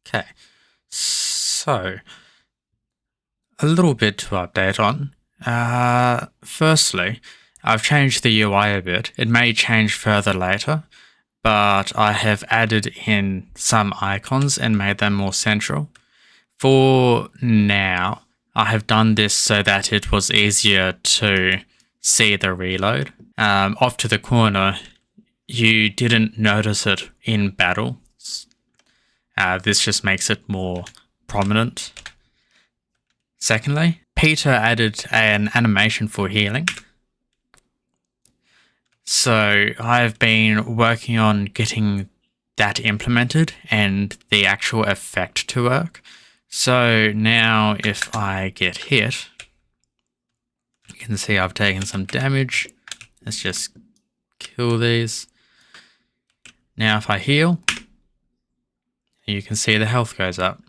Okay, so a little bit to update on. Firstly, I've changed the UI a bit. It may change further later, but I have added in some icons and made them more central. For now, I have done this so that it was easier to see the reload. Off to the corner, you didn't notice it in battle. This just makes it more prominent. Secondly, Peter added an animation for healing. So I've been working on getting that implemented and the actual effect to work. So now if I get hit, you can see I've taken some damage. Let's just kill these. Now if I heal, you can see the health goes up.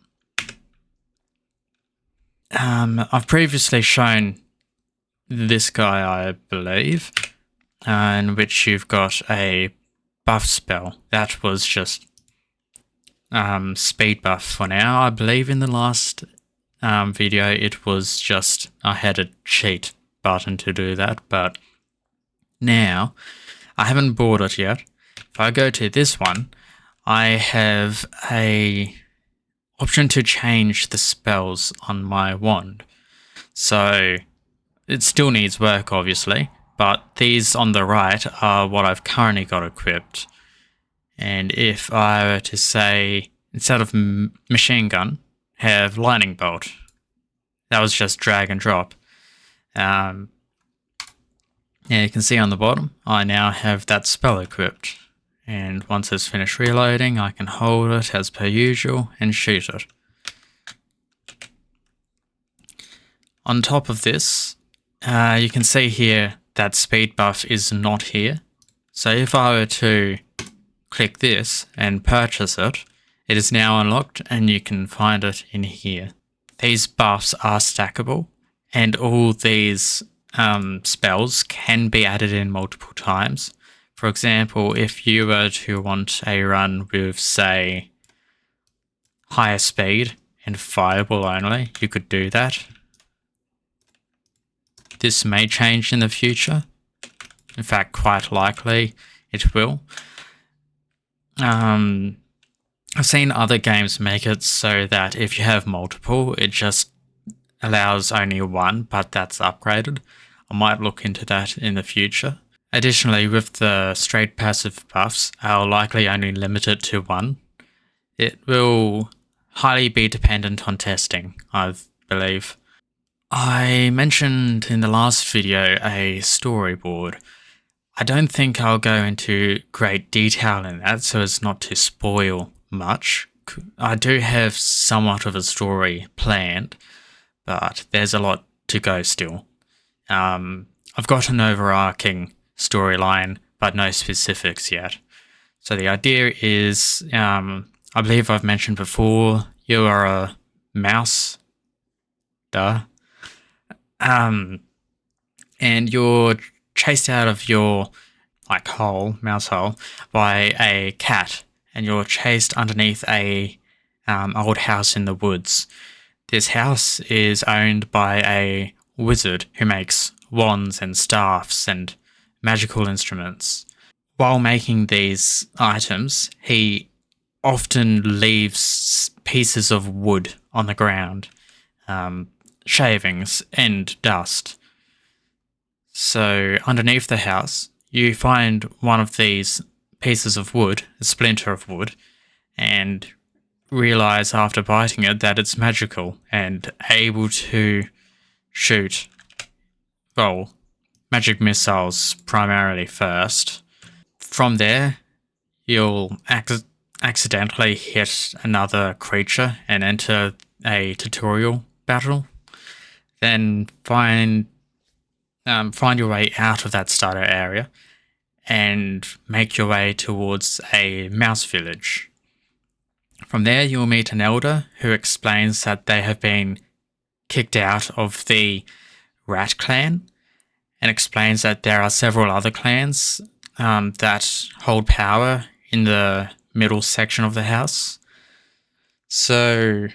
I've previously shown this guy, I believe, in which you've got a buff spell. That was just speed buff for now. I believe in the last video it was just I had a cheat button to do that, but now I haven't bought it yet. If I go to this one, I have a option to change the spells on my wand. So it still needs work, obviously, but these on the right are what I've currently got equipped. And if I were to say, instead of machine gun, have lightning bolt, that was just drag and drop. Yeah, you can see on the bottom, I now have that spell equipped. And once it's finished reloading, I can hold it as per usual and shoot it. On top of this, you can see here that speed buff is not here. So if I were to click this and purchase it, it is now unlocked and you can find it in here. These buffs are stackable and all these spells can be added in multiple times. For example, if you were to want a run with, say, higher speed and fireball only, you could do that. This may change in the future. In fact, quite likely it will. I've seen other games make it so that if you have multiple, it just allows only one, but that's upgraded. I might look into that in the future. Additionally, with the straight passive buffs, I'll likely only limit it to one. It will highly be dependent on testing, I believe. I mentioned in the last video a storyboard. I don't think I'll go into great detail in that so as not to spoil much. I do have somewhat of a story planned, but there's a lot to go still. I've got an overarching storyline, but no specifics yet. So the idea is, I believe I've mentioned before, you are a mouse, and you're chased out of your mouse hole, by a cat, and you're chased underneath a old house in the woods. This house is owned by a wizard who makes wands and staffs and magical instruments. While making these items, he often leaves pieces of wood on the ground, shavings and dust. So underneath the house, you find one of these pieces of wood, a splinter of wood, and realize after biting it that it's magical and able to shoot, well, magic missiles primarily first. From there, you'll accidentally hit another creature and enter a tutorial battle. Then find your way out of that starter area and make your way towards a mouse village. From there, you'll meet an elder who explains that they have been kicked out of the rat clan, and explains that there are several other clans that hold power in the middle section of the house. So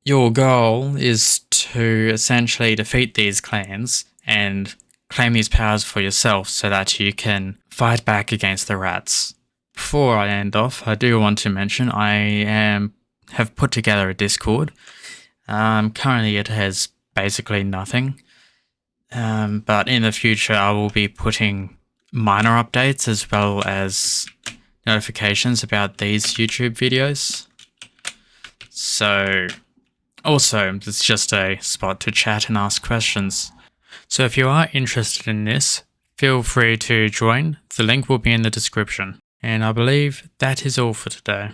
your goal is to essentially defeat these clans and claim these powers for yourself so that you can fight back against the rats. Before I end off, I do want to mention have put together a Discord. Currently it has basically nothing, but in the future I will be putting minor updates as well as notifications about these YouTube videos. So also, it's just a spot to chat and ask questions. So if you are interested in this, feel free to join. The link will be in the description. And I believe that is all for today.